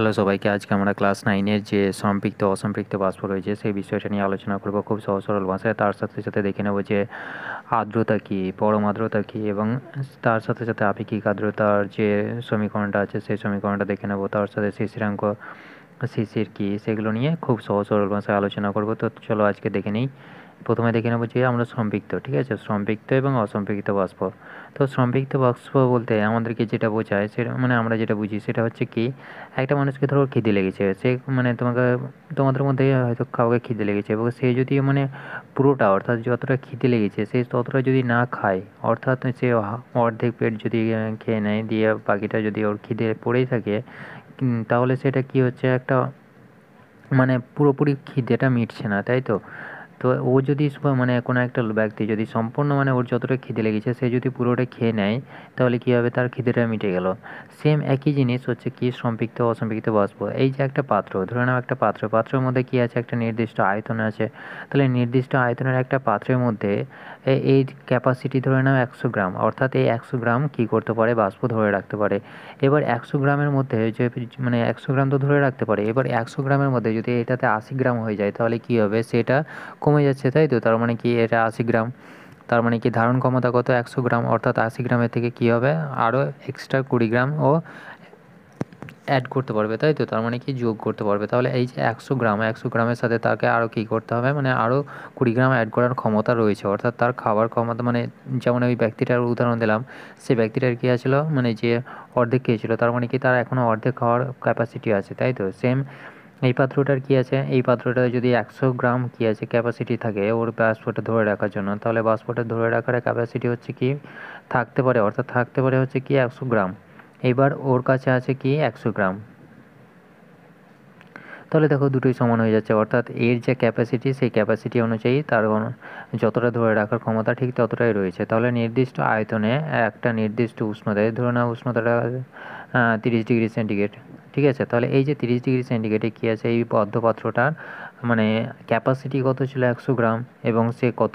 Hello সবাইকে, আজকে আমরা ক্লাস 9-এর যে সম্পৃক্ত অসম্পৃক্ত বাষ্প রয়েছে সেই বিষয়টা নিয়ে আলোচনা করব খুব সহজ সরল ভাষায়। তার সাথে সাথে দেখে নেব যে আর্দ্রতা কী, পরম আর্দ্রতা কী, এবং তার সাথে সাথে আপেক্ষিক আর্দ্রতার যে সমীকরণটা আছে সেই সমীকরণটা দেখে নেব। তার সাথে শিশিরাঙ্ক, শিশির কী, সেগুলো নিয়ে খুব সহজ সরল ভাষায় আলোচনা করব। তো চলো আজকে দেখে নিই। প্রথমে দেখে নেব যে আমরা সম্পৃক্ত, ঠিক আছে, সম্পৃক্ত এবং অসম্পৃক্ত বাষ্প। তো সম্পৃক্ত বাষ্প বলতে আমাদেরকে যেটা বোঝায় সেটা আমরা যেটা বুঝি সেটা হচ্ছে কি, একটা মানুষকে ধরো খিদে লেগেছে, সে তোমাদের মধ্যে হয়তো কাউকে খিদে লেগেছে, এবং সে যদি পুরোটা অর্থাৎ যতটা খিদে লেগেছে সে ততটা যদি না খায়, অর্থাৎ সে অর্ধেক পেট যদি খেয়ে নেয়, দিয়ে বাকিটা যদি ওর খিদে পড়েই থাকে, তাহলে সেটা কি হচ্ছে, একটা পুরোপুরি খিদেটা মিটছে না, তাই তো। তো ও যদি কোনো একটা ব্যক্তি যদি সম্পূর্ণ ওর যতটা খিদে লেগেছে সে যদি পুরোটা খেয়ে নেয়, তাহলে কী হবে, তার খিদেটা মিটে গেল। সেম একই জিনিস হচ্ছে কি সম্পৃক্ত অসম্পৃক্ত বাষ্প। এই যে একটা পাত্র, ধরে নাও একটা পাত্রের মধ্যে কী আছে, একটা নির্দিষ্ট আয়তন আছে। তাহলে নির্দিষ্ট আয়তনের একটা পাত্রের মধ্যে এই ক্যাপাসিটি ধরে নাও 100 গ্রাম, অর্থাৎ এই 100 গ্রাম কী করতে পারে, বাষ্প ধরে রাখতে পারে। এবার 100 গ্রামের মধ্যে যে 100 গ্রাম তো ধরে রাখতে পারে, এবার 100 গ্রামের মধ্যে যদি এটাতে 80 গ্রাম হয়ে যায় তাহলে কী হবে, সেটা কমে যাচ্ছে, তাই তো। তার মানে কি এটা 80 গ্রাম, তার মানে কি ধারণ ক্ষমতা কত, 100 গ্রাম, অর্থাৎ 80 গ্রামের থেকে কী হবে, আরও এক্সট্রা 20 গ্রাম ও অ্যাড করতে পারবে, তাই তো। তার মানে কি যোগ করতে পারবে। তাহলে এই যে 100 গ্রামের সাথে তাকে আরও কী করতে হবে, আরও 20 গ্রাম অ্যাড করার ক্ষমতা রয়েছে, অর্থাৎ তার খাবার ক্ষমতা, যেমন ওই ব্যক্তিটার উদাহরণ দিলাম, সেই ব্যক্তিটার কী আছিল, যে অর্ধেক খেয়েছিল, তার মানে কি তার এখনও অর্ধেক খাওয়ার ক্যাপাসিটি আছে, তাই তো। সেম এই পাত্রটার কী আছে, এই পাত্রটায় যদি 100 গ্রাম কী আছে ক্যাপাসিটি থাকে ওর বাষ্পটা ধরে রাখার জন্য, তাহলে বাষ্পটা ধরে রাখার ক্যাপাসিটি হচ্ছে কি থাকতে পারে, অর্থাৎ থাকতে পারে হচ্ছে কি 100 গ্রাম। এবার ওর কাছে আছে কি 100 গ্রাম, তাহলে দেখো দুটোই সমান হয়ে যাচ্ছে, অর্থাৎ এর যে ক্যাপাসিটি সেই ক্যাপাসিটি অনুযায়ী তার যতটা ধরে রাখার ক্ষমতা ঠিক ততটাই রয়েছে। তাহলে নির্দিষ্ট আয়তনে একটা নির্দিষ্ট উষ্ণতায়, ধরে নাও উষ্ণতাটা 30 ডিগ্রি সেন্টিগ্রেড, ঠিক আছে। তাহলে এই যে 30 ডিগ্রি সেন্টিগ্রেডে কী আছে, এই বদ্ধপাত্রটার ক্যাপাসিটি কত ছিল 100 গ্রাম, এবং সে কত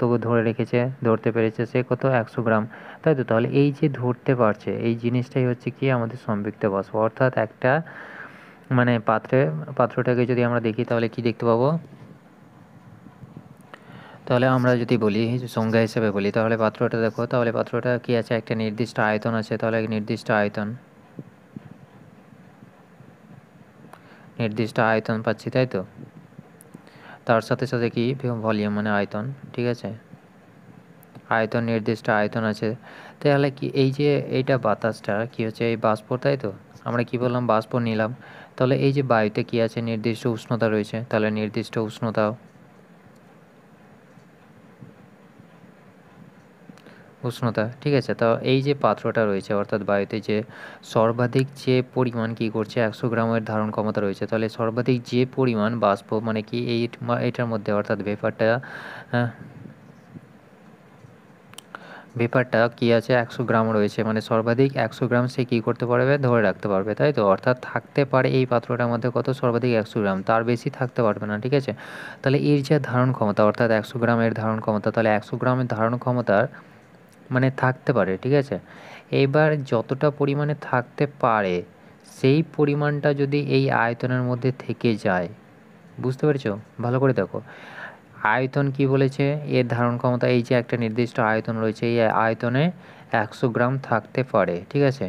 ধরতে পেরেছে সে কত 100 গ্রাম, তাই তো। তাহলে এই যে ধরতে পারছে এই জিনিসটাই হচ্ছে কি আমাদের সম্পৃক্ত বাষ্প। অর্থাৎ একটা পাত্রটাকে যদি আমরা দেখি তাহলে কি দেখতে পাবো, তাহলে আমরা যদি বলি সংজ্ঞা হিসেবে বলি, তাহলে পাত্রটা দেখো, তাহলে পাত্রটা কি আছে, একটা নির্দিষ্ট আয়তন আছে, তাহলে নির্দিষ্ট আয়তন পাচ্ছি, তাই তো। তার সাথে সাথে কি ভলিউম আয়তন, ঠিক আছে, আয়তন, নির্দিষ্ট আয়তন আছে। তাহলে কি এই যে এইটা বাতাসটা কি হচ্ছে, এই বাষ্প, তাই তো। আমরা কি বললাম, বাষ্প নিলাম। তাহলে এই যে বায়ুতে কি আছে, নির্দিষ্ট উষ্ণতা রয়েছে, তাহলে নির্দিষ্ট উষ্ণতা, ঠিক আছে। তো এই যে পাত্রটা রয়েছে, অর্থাৎ বায়ুতে যে সর্বাধিক যে পরিমাণ কী করছে 100 গ্রামের ধারণ ক্ষমতা রয়েছে, তাহলে সর্বাধিক যে পরিমাণ বাষ্প কি এইটার মধ্যে, অর্থাৎ ভেপারটা কি আছে 100 গ্রাম রয়েছে, সর্বাধিক 100 গ্রাম সে কী করতে পারবে, ধরে রাখতে পারবে, তাই তো। অর্থাৎ থাকতে পারে এই পাত্রটার মধ্যে কত, সর্বাধিক 100 গ্রাম, তার বেশি থাকতে পারবে না, ঠিক আছে। তাহলে এর যে ধারণ ক্ষমতা, অর্থাৎ 100 গ্রামের ধারণ ক্ষমতা, তাহলে 100 গ্রামের ধারণ ক্ষমতার থাকতে পারে, ঠিক আছে। এবার যতটা পরিমাণে থাকতে পারে সেই পরিমাণটা যদি এই আয়তনের মধ্যে থেকে যায়, বুঝতে পেরেছো, ভালো করে দেখো। আয়তন কি বলেছে, এর ধারণ ক্ষমতা, এই যে একটা নির্দিষ্ট আয়তন রয়েছে, এই আয়তনে 100 গ্রাম থাকতে পারে, ঠিক আছে।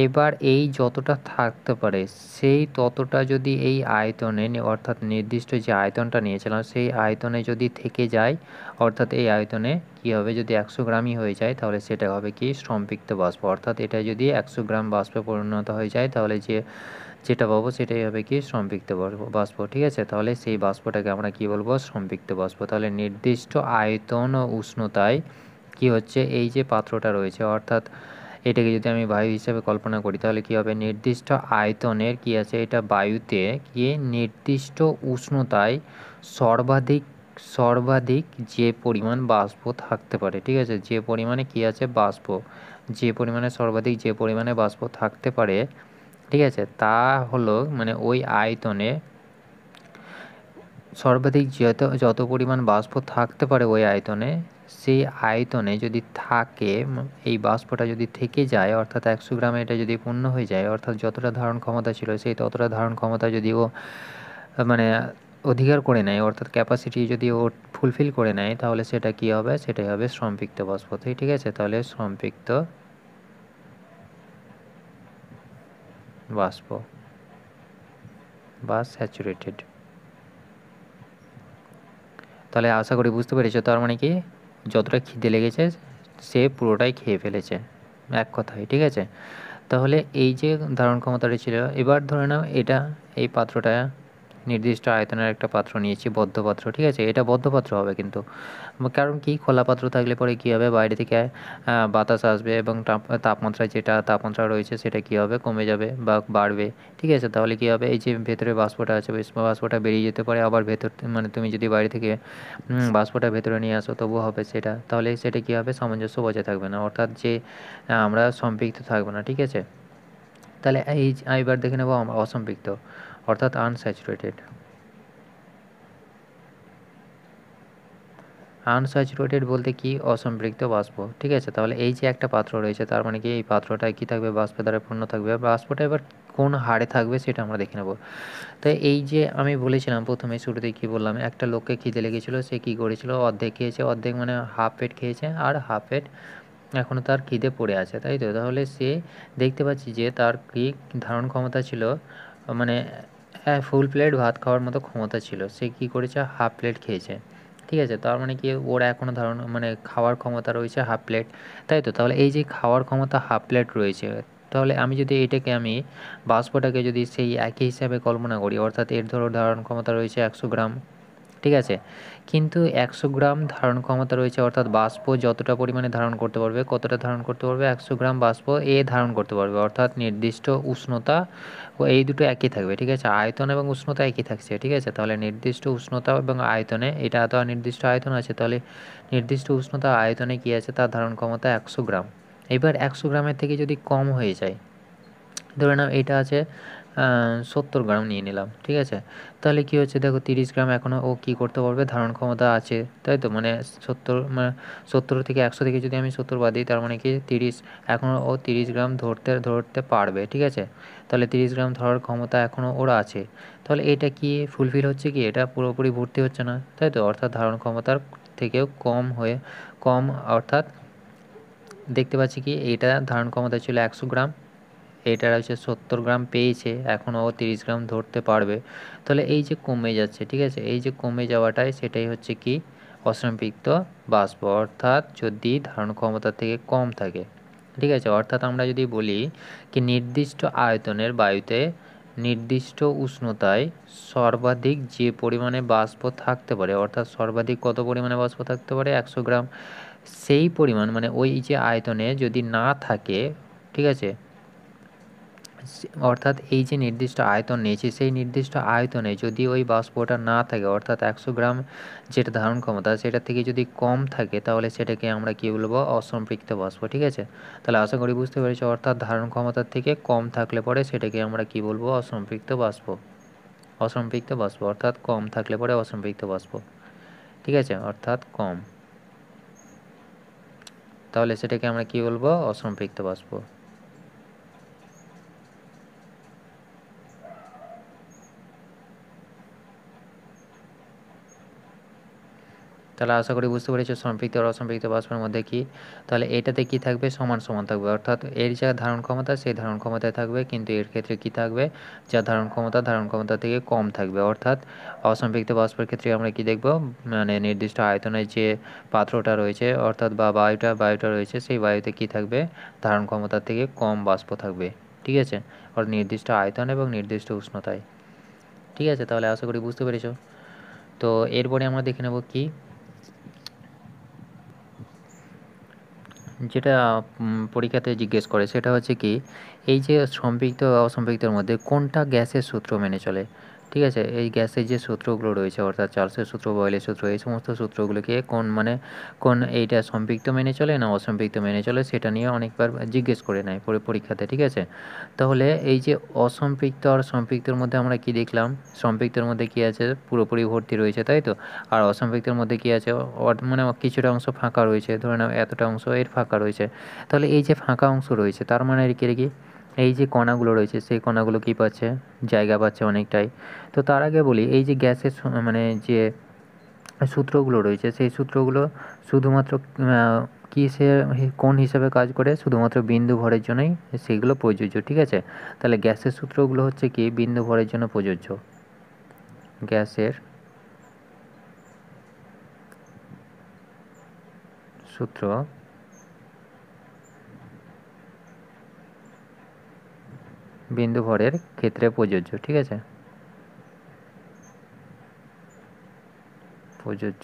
এবার এই যতটা থাকতে পারে সেই ততটা যদি এই আয়তনে, অর্থাৎ নির্দিষ্ট যে আয়তনটা নিয়েছিলাম সেই আয়তনে যদি থেকে যায়, অর্থাৎ এই আয়তনে কী হবে, যদি 100 গ্রামই হয়ে যায় তাহলে সেটা হবে কি সম্পৃক্ত বাষ্প। অর্থাৎ এটা যদি 100 গ্রাম বাষ্পে পরিণত হয়ে যায় তাহলে যেটা পাবো সেটাই হবে কি সম্পৃক্ত বাষ্প, ঠিক আছে। তাহলে সেই বাষ্পটাকে আমরা কি বলবো, সম্পৃক্ত বাষ্প। তাহলে নির্দিষ্ট আয়তন ও উষ্ণতায় কি হচ্ছে, এই যে পাত্রটা রয়েছে, অর্থাৎ এটাকে যদি আমি বায়ু হিসেবে কল্পনা করি তাহলে কি হবে, নির্দিষ্ট আয়তনের কি আছে, এটা বায়ুতে গিয়ে নির্দিষ্ট উষ্ণতায় সর্বাধিক সর্বাধিক যে পরিমাণ বাষ্প থাকতে পারে, ঠিক আছে, যে পরিমাণে কি আছে বাষ্প, যে পরিমাণে সর্বাধিক যে পরিমাণে বাষ্প থাকতে পারে, ঠিক আছে, তা হলো ওই আয়তনে সর্বাধিক যত পরিমাণ বাষ্প থাকতে পারে ওই আয়তনে, সেই আয়তনে যদি থাকে, এই বাষ্পটা যদি থেকে যায়, অর্থাৎ 100 গ্রামে এটা যদি পূর্ণ হয়ে যায়, অর্থাৎ যতটা ধারণ ক্ষমতা ছিল সেই ততটা ধারণ ক্ষমতা যদি ও মানে অধিকার করে নেয়, অর্থাৎ ক্যাপাসিটি যদি ও ফুলফিল করে নেয়, তাহলে সেটা কি হবে? সেটাই হবে সম্পৃক্ত বাষ্প। ঠিক আছে, তাহলে সম্পৃক্ত বাষ্প বা স্যাচুরেটেড। তাহলে আশা করি বুঝতে পেরেছো। তার মানে কি, যতটা খিদে লেগেছে সে পুরোটাই খেয়ে ফেলেছে, এক কথায়। ঠিক আছে, তাহলে এই যে ধারণ ক্ষমতাটা ছিল, এবার ধরে নাও এটা, এই পাত্রটা নির্দিষ্ট আয়তনের একটা পাত্র নিয়েছি, বদ্ধ পাত্র। ঠিক আছে, এটা বদ্ধ পাত্র হবে কিন্তু, কারণ কি, খোলা পাত্র থাকলে পরে কী হবে, বাইরে থেকে বাতাস আসবে এবং তাপমাত্রা, যেটা তাপমাত্রা রয়েছে সেটা কী হবে, কমে যাবে বা বাড়বে। ঠিক আছে, তাহলে কী হবে, এই যে ভেতরে বাষ্পটা আছে, বাষ্পটা বেরিয়ে যেতে পারে, আবার ভেতর মানে তুমি যদি বাইরে থেকে বাষ্পটা ভেতরে নিয়ে আসো তবুও হবে সেটা, তাহলে সেটা কী হবে, সামঞ্জস্য বজায় থাকবে না, অর্থাৎ যে আমরা সম্পৃক্ত থাকবে না। ঠিক আছে, তাহলে এই এবার দেখে নেব আমরা অসম্পৃক্ত, অর্থাৎ আনস্যাচুরেটেড। আনস্যাচুরেটেড বলতে কি, অসম্পৃক্ত বাষ্প। ঠিক আছে, তাহলে এই যে একটা পাত্র রয়েছে, তার মানে কি এই পাত্রটায় কি থাকবে, বাষ্পের দ্বারা পূর্ণ থাকবে। বাষ্পটা এবার কোন হারে থাকবে সেটা আমরা দেখে নেব। তাই এই যে আমি বলেছিলাম প্রথমে শুরুতেই কি বললাম, একটা লোককে খিদে লেগেছিল, সে কি করেছিল, অর্ধেক খেয়েছে, অর্ধেক মানে হাফ পেট খেয়েছে, আর হাফ পেট এখনও তার খিদে পড়ে আছে, তাই তো। তাহলে সে দেখতে পাচ্ছি যে তার কি ধারণ ক্ষমতা ছিল, মানে ফুল প্লেট ভাত খাওয়ার মতো ক্ষমতা ছিল, সে কি করেছে, হাফ প্লেট খেয়েছে। ঠিক আছে, তার মানে কি ওর এখনও ধারণ মানে খাওয়ার ক্ষমতা রয়েছে হাফ প্লেট, তাই তো। তাহলে এই যে খাওয়ার ক্ষমতা হাফ প্লেট রয়েছে, তাহলে আমি যদি এটাকে আমি বাষ্পটাকে যদি সেই একই হিসাবে কল্পনা করি, অর্থাৎ এর ধরো ধারণ ক্ষমতা রয়েছে 100 গ্রাম। ঠিক আছে, কিন্তু 100 গ্রাম ধারণ ক্ষমতা রয়েছে, অর্থাৎ বাষ্প যতটা পরিমাণে ধারণ করতে পারবে, কতটা ধারণ করতে পারবে, 100 গ্রাম বাষ্প ধারণ করতে পারবে, অর্থাৎ নির্দিষ্ট উষ্ণতা ও এই দুটো একই থাকবে। ঠিক আছে, আয়তন এবং উষ্ণতা একই থাকছে। ঠিক আছে, তাহলে নির্দিষ্ট উষ্ণতা এবং আয়তনে, এটা তো নির্দিষ্ট আয়তন আছে, তাহলে নির্দিষ্ট উষ্ণতা আয়তনে কী আছে, তার ধারণ ক্ষমতা 100 গ্রাম। এবার 100 গ্রামের থেকে যদি কম হয়ে যায়, ধরে নাও এটা আছে 70 গ্রাম নিয়ে নিলাম। ঠিক আছে, তাহলে কী হচ্ছে, দেখো 30 গ্রাম এখনও ও কী করতে পারবে, ধারণ ক্ষমতা আছে, তাই তো। মানে 70 মানে 70 থেকে 100 থেকে যদি আমি 70 বাদ দিই, তার মানে কি 30, এখনও ও 30 গ্রাম ধরতে ধরতে পারবে। ঠিক আছে, তাহলে 30 গ্রাম ধরার ক্ষমতা এখনও ওর আছে। তাহলে এটা কি ফুলফিল হচ্ছে কি, এটা পুরোপুরি ভর্তি হচ্ছে না, তাই তো, অর্থাৎ ধারণ ক্ষমতার থেকেও কম, অর্থাৎ দেখতে পাচ্ছি কি এইটা ধারণ ক্ষমতা ছিল 100 গ্রাম, এটার হচ্ছে 70 গ্রাম পেয়েছে, এখনও ও 30 গ্রাম ধরতে পারবে। তাহলে এই যে কমে যাচ্ছে, ঠিক আছে, এই যে কমে যাওয়াটাই সেটাই হচ্ছে কি অসম্পৃক্ত বাষ্প, অর্থাৎ যদি ধারণ ক্ষমতা থেকে কম থাকে। ঠিক আছে, অর্থাৎ আমরা যদি বলি কি নির্দিষ্ট আয়তনের বায়ুতে নির্দিষ্ট উষ্ণতায় সর্বাধিক যে পরিমাণে বাষ্প থাকতে পারে, অর্থাৎ সর্বাধিক কত পরিমাণে বাষ্প থাকতে পারে, 100 গ্রাম, সেই পরিমাণ মানে ওই যে আয়তনে যদি না থাকে, ঠিক আছে, অর্থাৎ এই যে নির্দিষ্ট আয়তন নিয়েছি, সেই নির্দিষ্ট আয়তনে যদি ওই বাষ্পটা না থাকে, অর্থাৎ 100 গ্রাম যেটা ধারণ ক্ষমতা সেটা থেকে যদি কম থাকে, তাহলে সেটাকে আমরা কী বলবো, অসম্পৃক্ত বাষ্প। ঠিক আছে, তাহলে আশা করি বুঝতে পেরেছি, অর্থাৎ ধারণ ক্ষমতার থেকে কম থাকলে পরে সেটাকে আমরা কী বলবো, অসম্পৃক্ত বাষ্প। অসম্পৃক্ত বাষ্প অর্থাৎ কম থাকলে পরে অসম্পৃক্ত বাষ্প। ঠিক আছে, অর্থাৎ কম, তাহলে সেটাকে আমরা কী বলবো, অসম্পৃক্ত বাষ্প। তাহলে আশা করি বুঝতে পেরেছো সম্পৃক্ত আর অসম্পৃক্ত বাষ্পের মধ্যে কি। তাহলে এটাতে কি থাকবে, সমান সমান থাকবে, অর্থাৎ এর যা ধারণ ক্ষমতা সেই ধারণ ক্ষমতায় থাকবে, কিন্তু এর ক্ষেত্রে কি থাকবে, যা ধারণ ক্ষমতা থেকে কম থাকবে। অর্থাৎ অসম্পৃক্ত বাষ্পের ক্ষেত্রে আমরা কি দেখব, মানে নির্দিষ্ট আয়তনের যে পাত্রটা রয়েছে, অর্থাৎ বা বায়ুটা রয়েছে, সেই বায়ুতে কি থাকবে, ধারণ ক্ষমতার থেকে কম বাষ্প থাকবে। ঠিক আছে, অর্থাৎ নির্দিষ্ট আয়তন এবং নির্দিষ্ট উষ্ণতায়। ঠিক আছে, তাহলে আশা করি বুঝতে পেরেছো। তো এরপরে আমরা দেখে নেব কি, যেটা পরীক্ষাতে জিজ্ঞেস করে সেটা হচ্ছে কি, এই যে সম্পৃক্ত অসম্পৃক্তের মধ্যে কোনটা গ্যাসের সূত্র মেনে চলে। ঠিক আছে, এই গ্যাসের যে সূত্রগুলো রয়েছে অর্থাৎ চার্লসের সূত্র, বয়েলের সূত্র, এই সমস্ত সূত্রগুলোকে কোন এইটা সম্পৃক্ত মেনে চলে না অসম্পৃক্ত মেনে চলে সেটা নিয়ে অনেকবার জিজ্ঞেস করে নেয় পরীক্ষাতে। ঠিক আছে, তাহলে এই যে অসম্পৃক্ত আর সম্পৃক্তর মধ্যে আমরা কি দেখলাম, সম্পৃক্তর মধ্যে কি আছে পুরোপুরি ভর্তি রয়েছে তাই তো, আর অসম্পৃক্তের মধ্যে কি আছে মানে কিছুটা অংশ ফাঁকা রয়েছে, ধরে নাও এতটা অংশ এর ফাঁকা রয়েছে। তাহলে এই যে ফাঁকা অংশ রয়েছে তার মানে কি এই যে কণাগুলো রয়েছে সেই কণাগুলো কি পাচ্ছে, জায়গা পাচ্ছে অনেকটাই। তো তার আগে বলি এই যে গ্যাসের মানে যে সূত্রগুলো রয়েছে সেই সূত্রগুলো শুধুমাত্র কিসের কোন হিসাবে কাজ করে, শুধুমাত্র বিন্দু ভরের জন্যই সেগুলো প্রযোজ্য। ঠিক আছে, তাহলে গ্যাসের সূত্রগুলো হচ্ছে কি বিন্দু ভরের জন্য প্রযোজ্য। গ্যাসের সূত্র বিন্দু ভরের ক্ষেত্রে প্রযোজ্য। ঠিক আছে, প্রযোজ্য।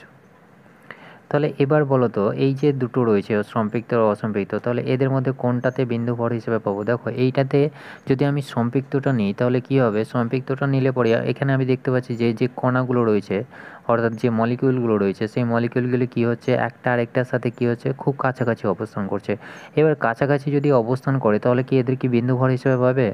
তাহলে এবার বলো তো এই যে দুটো রয়েছে সম্পৃক্ত আর অসম্পৃক্ত, তাহলে এদের মধ্যে কোনটাতে বিন্দু ভর হিসেবে পাবো? দেখো এইটাতে যদি আমি সম্পৃক্তটা নিই তাহলে কি হবে, সম্পৃক্তটা নিলে পরে এখানে আমি দেখতে পাচ্ছি যে যে কণাগুলো রয়েছে অর্থাৎ যে মলিকিউলগুলো রয়েছে সেই মলিকিউলগুলি কি হচ্ছে একটা আরেকটার সাথে কি হচ্ছে খুব কাছাকাছি অবস্থান করছে। এবার কাছাকাছি যদি অবস্থান করে তাহলে কি এদের কি বিন্দু ভর হিসেবে পাবে?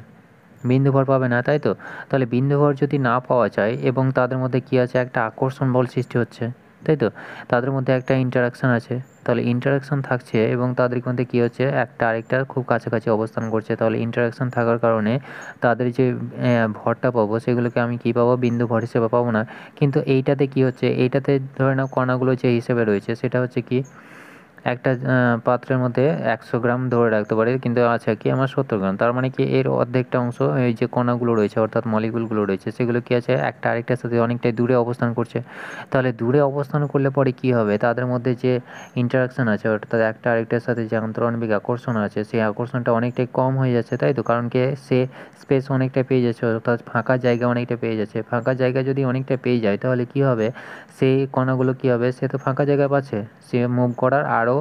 বিন্দু ভর পাবে না তাই তো। তাহলে বিন্দু ভর যদি না পাওয়া যায় এবং তাদের মধ্যে কি আছে একটা আকর্ষণ বল সৃষ্টি হচ্ছে তাই তো, তাদের মধ্যে একটা ইন্টারাকশান আছে, তাহলে ইন্টারাকশান থাকছে এবং তাদের মধ্যে কী হচ্ছে একটা আরেকটার খুব কাছাকাছি অবস্থান করছে, তাহলে ইন্টারাকশান থাকার কারণে তাদের যে ভরটা পাবো সেগুলোকে আমি কী পাবো, বিন্দু ভর হিসেবে পাবো না। কিন্তু এইটাতে কি হচ্ছে, এইটাতে ধরে নাও কণাগুলো যে হিসেবে রয়েছে সেটা হচ্ছে কি একটা পাত্রের মধ্যে 100 গ্রাম ধরে রাখতে পারে কিন্তু আছে কি আমার 70 গ্রাম, তার মানে কি এর অর্ধেকটা অংশ এই যে কণাগুলো রয়েছে অর্থাৎ মলিকুলগুলো রয়েছে সেগুলো কি আছে একটা আরেকটার সাথে অনেকটাই দূরে অবস্থান করছে। তাহলে দূরে অবস্থান করলে পরে কি হবে, তাদের মধ্যে যে ইন্টারাকশান আছে অর্থাৎ একটা আরেকটার সাথে যে আন্তঃআণবিক আকর্ষণ আছে সেই আকর্ষণটা অনেকটাই কম হয়ে যাচ্ছে তাই তো, কারণ কি সে স্পেস অনেকটা পেয়ে যাচ্ছে অর্থাৎ ফাঁকা জায়গা অনেকটা পেয়ে যাচ্ছে। ফাঁকা জায়গা যদি অনেকটা পেয়ে যায় তাহলে কি হবে, সেই কণাগুলো কি হবে, সে তো ফাঁকা জায়গা পাচ্ছে, সে মুভ করার আরও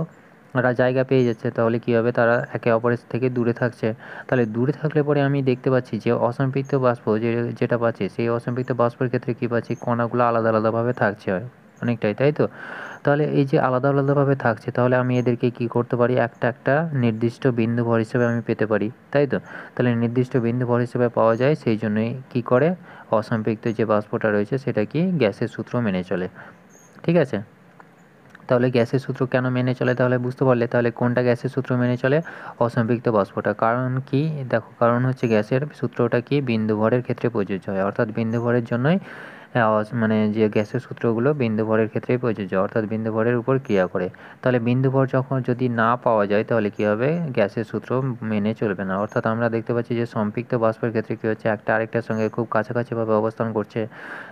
ওরা জায়গা পেয়ে যাচ্ছে, তাহলে কী হবে তারা একে অপরের থেকে দূরে থাকছে। তাহলে দূরে থাকলে পরে আমি দেখতে পাচ্ছি যে অসম্পৃক্ত বাষ্প যেটা পাচ্ছি সেই অসম্পৃক্ত বাষ্পের ক্ষেত্রে কী পাচ্ছি কণাগুলো আলাদা আলাদাভাবে থাকছে অনেকটাই তাই তো। তাহলে এই যে আলাদা আলাদাভাবে থাকছে তাহলে আমি এদেরকে কী করতে পারি, একটা একটা নির্দিষ্ট বিন্দু ভর হিসেবে আমি পেতে পারি তাই তো। তাহলে নির্দিষ্ট বিন্দু ভর হিসেবে পাওয়া যায় সেই জন্যই কী করে অসম্পৃক্ত যে বাষ্পটা রয়েছে সেটা কি গ্যাসের সূত্র মেনে চলে। ঠিক আছে, তাহলে গ্যাসের সূত্র কেন মেনে চলে তাহলে বুঝতে পারলে, তাহলে কোনটা গ্যাসের সূত্র মেনে চলে, অসম্পৃক্ত বাষ্পটা। কারণ কি দেখো, কারণ হচ্ছে গ্যাসের সূত্রটা কি বিন্দু ভরের ক্ষেত্রে প্রযোজ্য হয় অর্থাৎ বিন্দু ভরের জন্যই মানে যে গ্যাসের সূত্রগুলো বিন্দু ভরের ক্ষেত্রেই প্রযোজ্য অর্থাৎ বিন্দু ভরের উপর ক্রিয়া করে। তাহলে বিন্দু ভর যখন যদি না পাওয়া যায় তাহলে কী হবে, গ্যাসের সূত্র মেনে চলবে না। অর্থাৎ আমরা দেখতে পাচ্ছি যে সম্পৃক্ত বাষ্পের ক্ষেত্রে কী হচ্ছে একটা আরেকটার সঙ্গে খুব কাছাকাছিভাবে অবস্থান করছে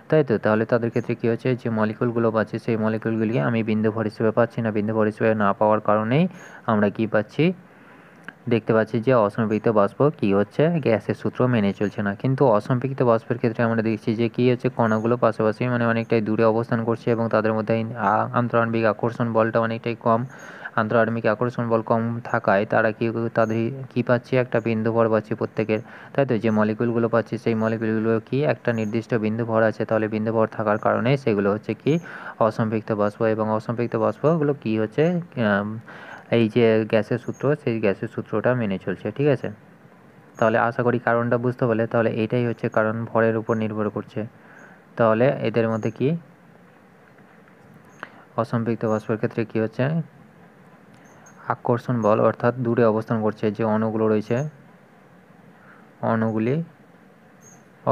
তাই তো। তাহলে তাদের ক্ষেত্রে কী হচ্ছে যে মলিকুলগুলো পাচ্ছি সেই মলিকুলগুলিকে আমি বিন্দু ভর হিসেবে পাচ্ছি না, বিন্দু ভর হিসেবে না পাওয়ার কারণেই আমরা কী পাচ্ছি, দেখতে পাচ্ছি যে অসম্পৃক্ত বাষ্প কী হচ্ছে গ্যাসের সূত্র মেনে চলছে না। কিন্তু অসম্পৃক্ত বাষ্পের ক্ষেত্রে আমরা দেখছি যে কী হচ্ছে কণাগুলো পাশাপাশি মানে অনেকটাই দূরে অবস্থান করছে এবং তাদের মধ্যে আন্তঃআণবিক আকর্ষণ বলটা অনেকটাই কম। আন্তঃআণবিক আকর্ষণ বল কম থাকায় তারা তাদের কী পাচ্ছে একটা বিন্দু ভর পাচ্ছি প্রত্যেকের তাই তো। যে মলিকুলগুলো পাচ্ছি সেই মলিকুলগুলো কি একটা নির্দিষ্ট বিন্দু ভর আছে, তাহলে বিন্দু ভর থাকার কারণে সেগুলো হচ্ছে কি অসম্পৃক্ত বাষ্প এবং অসম্পৃক্ত বাষ্পগুলো কী হচ্ছে এই যে গ্যাসের সূত্র সেই গ্যাসের সূত্রটা মেনে চলছে। ঠিক আছে, তাহলে আশা করি কারণটা বুঝতে পারলে। তাহলে এইটাই হচ্ছে কারণ, ভরের উপর নির্ভর করছে। তাহলে এদের মধ্যে কি অসম্পৃক্ত বাষ্পের ক্ষেত্রে কি হচ্ছে আকর্ষণ বল অর্থাৎ দূরে অবস্থান করছে যে অণুগুলো রয়েছে অণুগুলি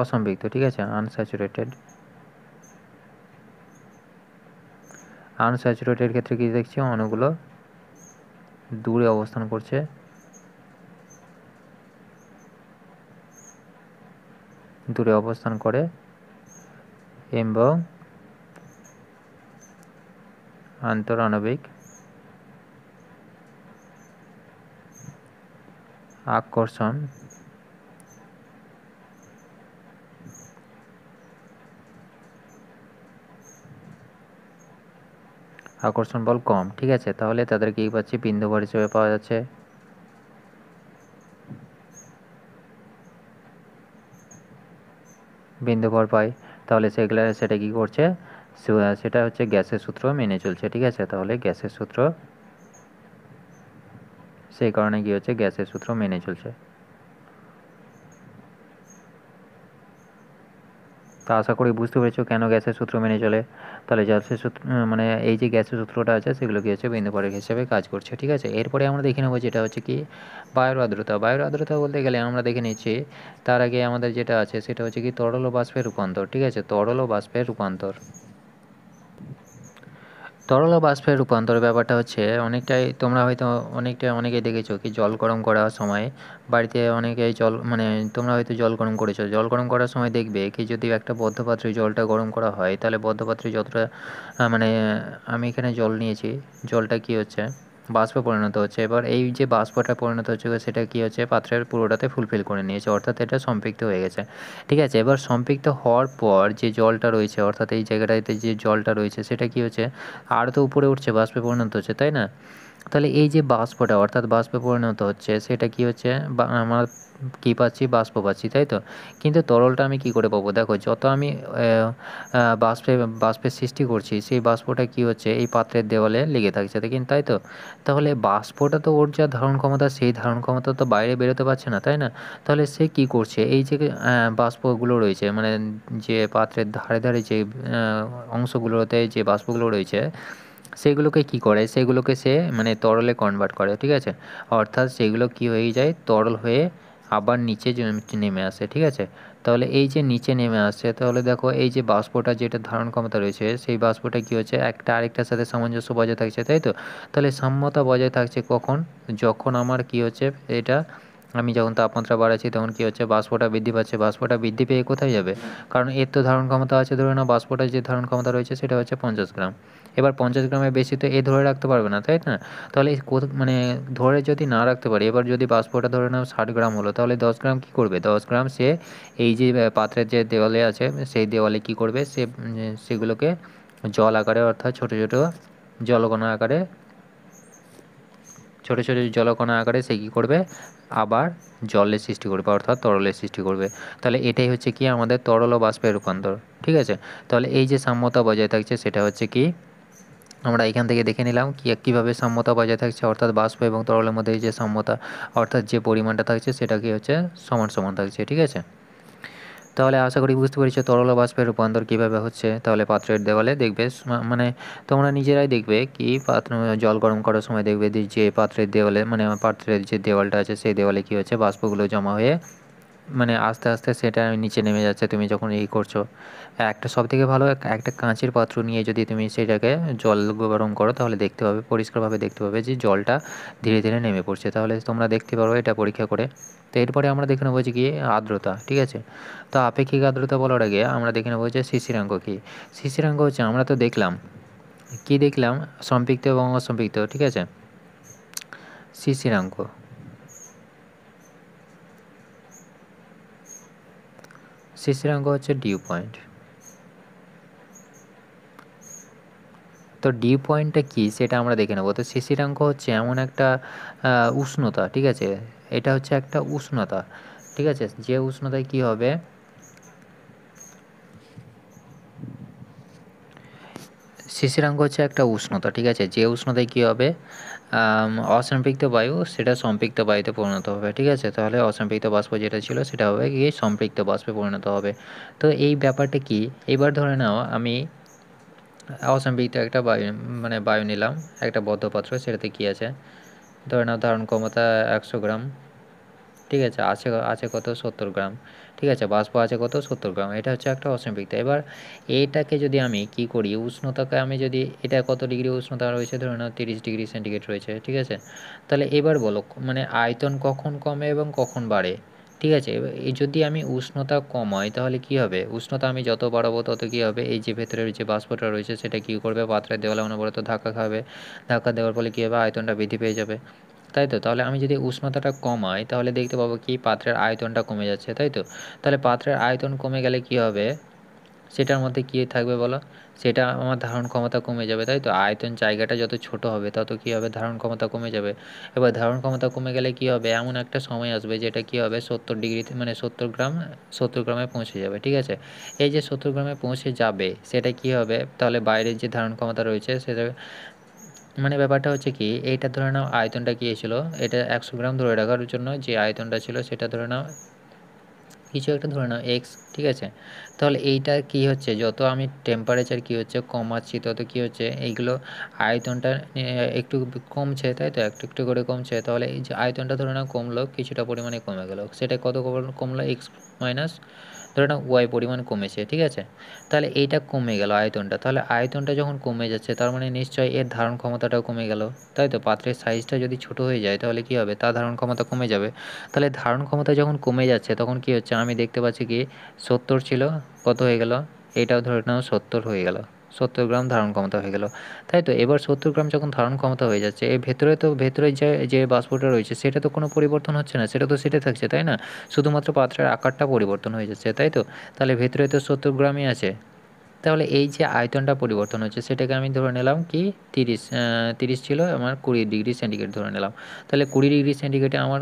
অসম্পৃক্ত। ঠিক আছে, আনস্যাচুরেটেড। আনস্যাচুরেটেড ক্ষেত্রে কি দেখছি অণুগুলো দূরে অবস্থান করছে দূরে অবস্থান করে এবং আন্তঃআণবিক আকর্ষণ বল কম। ঠিক আছে, তাহলে তাদের কি পাচ্ছি বিন্দু ভর হিসেবে পাওয়া যাচ্ছে। বিন্দু ভর পাই, তাহলে সেটা কী করছে, সেটা হচ্ছে গ্যাসের সূত্র মেনে চলছে। ঠিক আছে, তাহলে গ্যাসের সূত্র, সেই কারণে কী হচ্ছে, গ্যাসের সূত্র মেনে চলছে। তা আশা করি বুঝতে পেরেছো কেন গ্যাসের সূত্র মেনে চলে। তাহলে গ্যাসের সূত্র মানে এই যে গ্যাসের সূত্রটা আছে সেগুলো কী হচ্ছে, বিন্দু ভরের হিসেবে কাজ করছে। ঠিক আছে, এরপরে আমরা দেখে নেবো যেটা হচ্ছে কি বায়ুর আর্দ্রতা। বায়ুর আর্দ্রতা বলতে গেলে আমরা দেখে নিচ্ছি তার আগে আমাদের যেটা আছে সেটা হচ্ছে কি তরল ও বাষ্পের রূপান্তর। ঠিক আছে, তরল ও বাষ্পের রূপান্তর। তরল ও বাষ্পের রূপান্তর ব্যাপারটা হচ্ছে অনেকটাই, তোমরা হয়তো অনেকেই দেখেছো কি জল গরম করার সময় বাড়িতে অনেকেই জল মানে তোমরা হয়তো জল গরম করেছো, জল গরম করার সময় দেখবে কি যদি একটা বদ্ধ পাত্রে জলটা গরম করা হয় তাহলে বদ্ধ পাত্রে যতটা মানে আমি এখানে জল নিয়েছি, জলটা কি হচ্ছে বাষ্পে পরিণত হচ্ছে। এবার এই যে বাষ্পটা পরিণত হচ্ছে সেটা কি হচ্ছে পাত্রের পুরোটাতে ফুলফিল করে নিয়েছে, অর্থাৎ এটা সম্পৃক্ত হয়ে গেছে। ঠিক আছে, এবার সম্পৃক্ত হওয়ার পর যে জলটা রয়েছে অর্থাৎ এই জায়গাটাতে যে জলটা রয়েছে সেটা কি হচ্ছে আর তো উপরে উঠছে, বাষ্পে পরিণত হচ্ছে, তাই না? তাহলে এই যে বাষ্পটা অর্থাৎ বাষ্পে পরিণত হচ্ছে সেটা কি হচ্ছে, আমরা কী পাচ্ছি, বাষ্প পাচ্ছি, তাই তো? কিন্তু তরলটা আমি কি করে পাবো, দেখো যত আমি বাষ্পের সৃষ্টি করছি সেই বাষ্পটা কি হচ্ছে এই পাত্রের দেওয়ালে লেগে থাকছে, কিন্তু তাই তো? তাহলে বাষ্পটা তো ওর যা ধারণ ক্ষমতা সেই ধারণ ক্ষমতা তো বাইরে বেরোতে পারছে না, তাই না? তাহলে সে কি করছে, এই যে বাষ্পগুলো রয়েছে মানে যে পাত্রের ধারে ধারে যে অংশগুলোতে যে বাষ্পগুলো রয়েছে সেগুলোকে কি করে, সেগুলোকে সে মানে তরলে কনভার্ট করে। ঠিক আছে, অর্থাৎ সেগুলো কি হয়ে যায়, তরল হয়ে আবার নিচে নেমে আসে। ঠিক আছে, তাহলে এই যে নিচে নেমে আসছে তাহলে দেখো এই যে বাষ্পটা যেটা ধারণ ক্ষমতা রয়েছে সেই বাষ্পটা কি হচ্ছে একটা আরেকটার সাথে সামঞ্জস্য বজায় থাকছে, তাই তো? তাহলে সাম্যতা বজায় থাকছে কখন, যখন আমার কি হচ্ছে এটা আমি যখন তাপমাত্রা বাড়াচ্ছি তখন কি হচ্ছে বাষ্পটা বৃদ্ধি পাচ্ছে, বাষ্পটা বৃদ্ধি পেয়ে কোথায় যাবে, কারণ এর তো ধারণ ক্ষমতা আছে, ধরে নাও বাষ্পটার যে ধারণ ক্ষমতা রয়েছে সেটা হচ্ছে 50 গ্রাম। এবার 50 গ্রামের বেশি তো এ ধরে রাখতে পারবে না, তাই না? তাহলে মানে ধরে যদি না রাখতে পারি, এবার যদি বাষ্পটা ধরে নাও 60 গ্রাম হলো তাহলে 10 গ্রাম কী করবে, 10 গ্রাম সে এই যে পাত্রের যে দেওয়ালে আছে সেই দেওয়ালে কি করবে, সে সেগুলোকে জল আকারে অর্থাৎ ছোট ছোট জলকণা আকারে ছোট ছোট জলকণা আকারে সে কী করবে আবার জলের সৃষ্টি করবে অর্থাৎ তরলের সৃষ্টি করবে। তাহলে এটাই হচ্ছে কি আমাদের তরল ও বাষ্পের রূপান্তর। ঠিক আছে, তাহলে এই যে সাম্যতা বজায় থাকছে সেটা হচ্ছে কি আমরা এখান থেকে দেখে নিলাম কি কীভাবে সাম্যতা বজায় থাকছে, অর্থাৎ বাষ্প এবং তরলের মধ্যে যে সাম্যতা অর্থাৎ যে পরিমাণটা থাকছে সেটা কি হচ্ছে সমান সমান থাকছে। ঠিক আছে, তাহলে আশা করি বুঝতে পেরেছো তরল ও বাষ্পের রূপান্তর কীভাবে হচ্ছে। তাহলে পাত্রের দেওয়ালে দেখবে মানে তোমরা নিজেরাই দেখবে কি পাত্র জল গরম করার সময় দেখবে যে পাত্রের দেওয়ালে মানে পাত্রের যে দেওয়ালটা আছে সেই দেওয়ালে কী হচ্ছে বাষ্পগুলো জমা হয়ে মানে আস্তে আস্তে সেটা নিচে নেমে যাচ্ছে তুমি যখন এই করছো। একটা সবথেকে ভালো একটা কাঁচের পাত্র নিয়ে যদি তুমি সেটাকে জল গরম করো তাহলে দেখতে পাবে পরিষ্কারভাবে দেখতে পাবে যে জলটা ধীরে ধীরে নেমে পড়ছে, তাহলে তোমরা দেখতে পারো এটা পরীক্ষা করে। তো এরপরে আমরা দেখে নেবো যে কি আর্দ্রতা। ঠিক আছে, তো আপেক্ষিক আর্দ্রতা বলার আগে আমরা দেখে নেবো যে শিশিরাঙ্ক কী। শিশিরাঙ্ক হচ্ছে আমরা তো দেখলাম কি দেখলাম সম্পৃক্ত এবং অসম্পৃক্ত। ঠিক আছে, শিশিরাঙ্ক শিশিরাঙ্ক হচ্ছে ডিউ পয়েন্ট। তো ডিউ পয়েন্টটা কী সেটা আমরা দেখে নেব। তো শিশিরাঙ্ক হচ্ছে এমন একটা উষ্ণতা, ঠিক আছে, এটা হচ্ছে একটা উষ্ণতা। ঠিক আছে, যে উষ্ণতায় কী হবে, শিশিরাঙ্ক হচ্ছে একটা উষ্ণতা। ঠিক আছে, যে উষ্ণতায় কী হবে অসম্পৃক্ত বায়ু সেটা সম্পৃক্ত বায়ুতে পরিণত হবে। ঠিক আছে, তাহলে অসম্পৃক্ত বাষ্প যেটা ছিল সেটা হবে গিয়ে সম্পৃক্ত বাষ্পে পরিণত হবে। তো এই ব্যাপারটা কি, এবার ধরে নাও আমি অসম্পৃক্ত একটা বায়ু মানে বায়ু নিলাম একটা বদ্ধ পাত্র, সেটাতে কী আছে ধরে নাও ধারণ ক্ষমতা 100 গ্রাম। ঠিক আছে, আছে আছে কত 70 গ্রাম। ঠিক আছে, বাষ্প আছে কত 70 গ্রাম, এটা হচ্ছে একটা অসম্পৃক্ত। এবার এইটাকে যদি আমি কি করি উষ্ণতাকে আমি যদি এটা কত ডিগ্রি উষ্ণতা রয়েছে ধরে নাও 30 ডিগ্রি সেন্টিগ্রেড রয়েছে। ঠিক আছে, তাহলে এবার বলো মানে আয়তন কখন কমে এবং কখন বাড়ে। ঠিক আছে, এবার এই যদি আমি উষ্ণতা কমাই তাহলে কি হবে, উষ্ণতা আমি যত বাড়াবো তত কী হবে এই যে ভেতরের যে বাষ্পটা রয়েছে সেটা কী করবে পাত্রের দেওয়ালে অনবরত ধাক্কা খাবে, ধাক্কা দেওয়ার ফলে কী হবে আয়তনটা বৃদ্ধি পেয়ে যাবে, তাই তো? তাহলে আমি যদি উষ্ণতাটা কমাই তাহলে দেখতে পাবো কি পাত্রের আয়তনটা কমে যাচ্ছে, তাই তো? তাহলে পাত্রের আয়তন কমে গেলে কি হবে, সেটার মধ্যে কী থাকবে বলো, সেটা আমার ধারণ ক্ষমতা কমে যাবে, তাই তো? আয়তন জায়গাটা যত ছোট হবে তত কী হবে, ধারণ ক্ষমতা কমে যাবে। এবার ধারণ ক্ষমতা কমে গেলে কী হবে, এমন একটা সময় আসবে যেটা কী হবে 70 ডিগ্রিতে, মানে 70 গ্রামে পৌঁছে যাবে, ঠিক আছে? এই যে 70 গ্রামে পৌঁছে যাবে সেটা কী হবে, তাহলে বাইরের যে ধারণ ক্ষমতা রয়েছে সেটা, মানে ব্যাপারটা হচ্ছে কি, এইটা ধরে নাও আয়তনটা কী ছিল, এটা 100 গ্রাম ধরে রাখার জন্য যে আয়তনটা ছিল সেটা ধরে নাও কিছু একটা ধরে নাও এক্স, ঠিক আছে? তাহলে এইটা কি হচ্ছে, যত আমি টেম্পারেচার কী হচ্ছে কমাচ্ছি তত কী হচ্ছে, এইগুলো আয়তনটা একটু কমছে, তাই তো? একটু একটু করে কমছে। তাহলে এই যে আয়তনটা ধরে নাও কমলো, কিছুটা পরিমাণে কমে গেল, সেটা কত কমলো, এক্স মাইনাস ধরে নাও ওয়াই পরিমাণ কমেছে, ঠিক আছে? তাহলে এইটা কমে গেল আয়তনটা, তাহলে আয়তনটা যখন কমে যাচ্ছে তার মানে নিশ্চয়ই এর ধারণ ক্ষমতাটাও কমে গেল, তাই তো? পাত্রের সাইজটা যদি ছোট হয়ে যায় তাহলে কী হবে, তার ধারণ ক্ষমতা কমে যাবে। তাহলে ধারণ ক্ষমতা যখন কমে যাচ্ছে তখন কী হচ্ছে, আমি দেখতে পাচ্ছি কি 70 ছিল, কত হয়ে গেল, এটাও ধরে নাও 70 হয়ে গেল, 70 গ্রাম ধারণ ক্ষমতা হয়ে গেল, তাই তো? এবার 70 গ্রাম যখন ধারণ ক্ষমতা হয়ে যাচ্ছে, এর ভেতরে তো, ভেতরে যে বাষ্পটা রয়েছে সেটা তো কোনো পরিবর্তন হচ্ছে না, সেটা তো সেটাই থাকছে, তাই না? শুধুমাত্র পাত্রের আকারটা পরিবর্তন হয়ে যাচ্ছে, তাই তো? তাহলে ভেতরে তো 70 গ্রামই আছে। তাহলে এই যে আয়তনটা পরিবর্তন হচ্ছে সেটাকে আমি ধরে নিলাম কি 30 ছিল, আমার 20 ডিগ্রি সেন্টিগ্রেড ধরে নিলাম। তাহলে 20 ডিগ্রি সেন্টিগ্রেডে আমার